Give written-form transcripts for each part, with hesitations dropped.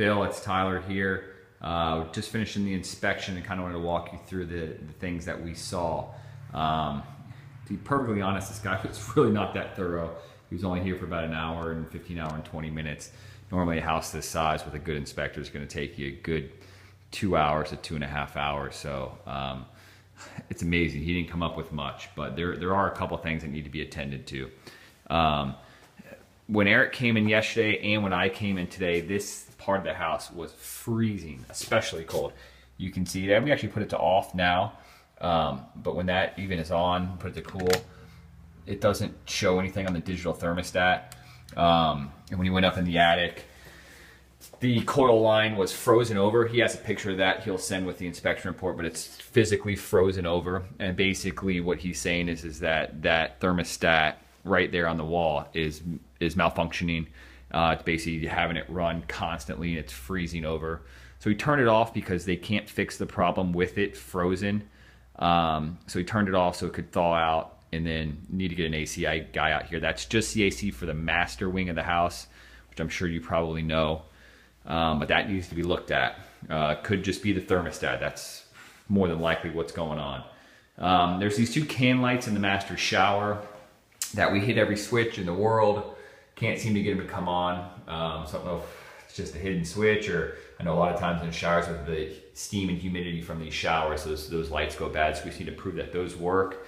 Bill, it's Tyler here. Just finishing the inspection and kind of wanted to walk you through the things that we saw. To be perfectly honest, this guy was really not that thorough. He was only here for about an hour and 20 minutes. Normally a house this size with a good inspector is going to take you a good 2 hours to 2.5 hours. So it's amazing. He didn't come up with much, but there are a couple things that need to be attended to. When Eric came in yesterday and when I came in today, this part of the house was freezing, especially cold. You can see that. We actually put it to off now, but when that even is on, put it to cool, it doesn't show anything on the digital thermostat. And when he went up in the attic, the coil line was frozen over. He has a picture of that he'll send with the inspection report, but it's physically frozen over. And basically what he's saying is that that thermostat right there on the wall is malfunctioning. It's basically having it run constantly and it's freezing over. So he turned it off because they can't fix the problem with it frozen. So he turned it off so it could thaw out, and then need to get an AC guy out here. That's just the AC for the master wing of the house, which I'm sure you probably know. But that needs to be looked at. Could just be the thermostat. That's more than likely what's going on. There's these two can lights in the master shower that we hit every switch in the world. Can't seem to get them to come on. So I don't know if it's just a hidden switch, or I know a lot of times in showers with the steam and humidity from these showers, those lights go bad. So we just need to prove that those work.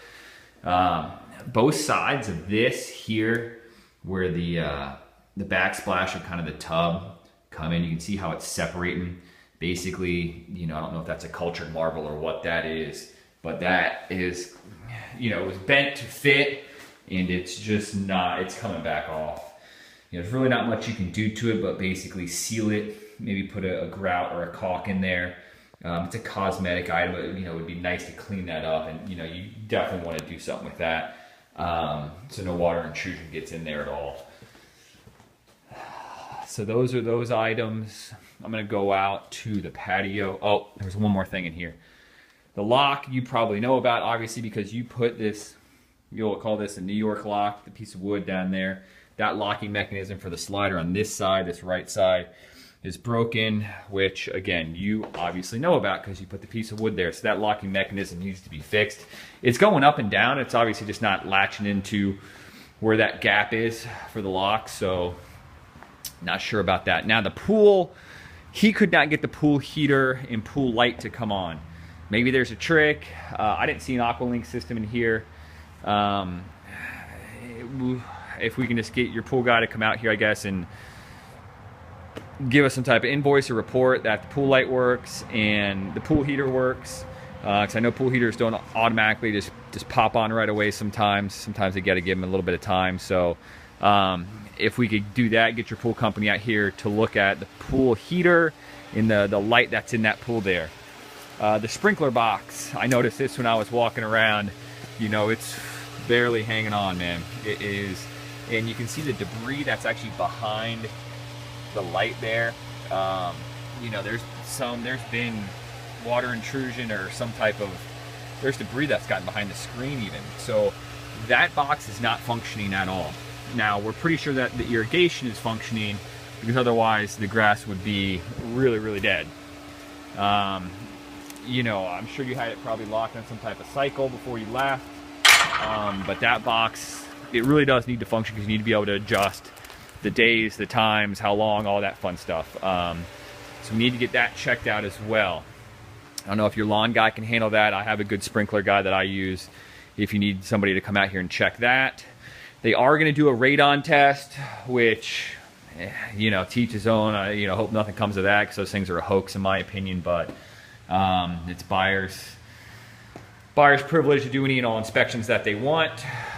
Both sides of this here, where the backsplash of kind of the tub come in, you can see how it's separating. Basically, you know, I don't know if that's a cultured marble or what that is, but that is, you know, it was bent to fit, and it's just not, it's coming back off. You know, there's really not much you can do to it, but basically seal it, maybe put a grout or a caulk in there. It's a cosmetic item, but you know, it would be nice to clean that up, and you know, you definitely want to do something with that, so no water intrusion gets in there at all. So those are those items. I'm gonna go out to the patio. Oh, there's one more thing in here. The lock you probably know about, obviously, because you put this, you'll call this a New York lock, the piece of wood down there. That locking mechanism for the slider on this side, this right side, is broken, which again, you obviously know about because you put the piece of wood there. So that locking mechanism needs to be fixed. It's going up and down. It's obviously just not latching into where that gap is for the lock. So not sure about that. Now the pool, he could not get the pool heater and pool light to come on. Maybe there's a trick. I didn't see an Aqualink system in here. If we can just get your pool guy to come out here, I guess, and give us some type of invoice or report that the pool light works and the pool heater works, because I know pool heaters don't automatically just pop on right away sometimes. Sometimes they got to give them a little bit of time. So if we could do that, get your pool company out here to look at the pool heater and the light that's in that pool there. The sprinkler box, I noticed this when I was walking around. You know, it's barely hanging on, man. It is, and you can see the debris that's actually behind the light there. You know, there's been water intrusion or some type of, there's debris that's gotten behind the screen even. So that box is not functioning at all. Now we're pretty sure that the irrigation is functioning, because otherwise the grass would be really, really dead. You know, I'm sure you had it probably locked on some type of cycle before you left. But that box, it really does need to function, because you need to be able to adjust the days, the times, how long, all that fun stuff. So we need to get that checked out as well. I don't know if your lawn guy can handle that. I have a good sprinkler guy that I use if you need somebody to come out here and check that. They are going to do a radon test, which, you know, teach his own. You know, hope nothing comes of that, because those things are a hoax in my opinion, but it's buyer's privilege to do any and all inspections that they want.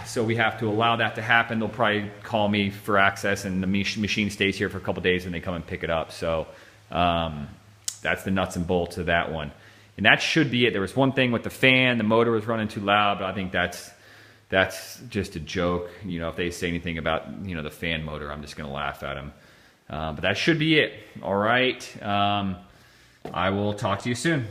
So we have to allow that to happen. They'll probably call me for access, and the machine stays here for a couple days and they come and pick it up. So that's the nuts and bolts of that one. And that should be it. There was one thing with the fan, the motor was running too loud, but I think that's just a joke. You know, if they say anything about, you know, the fan motor, I'm just gonna laugh at them. But that should be it. All right. I will talk to you soon.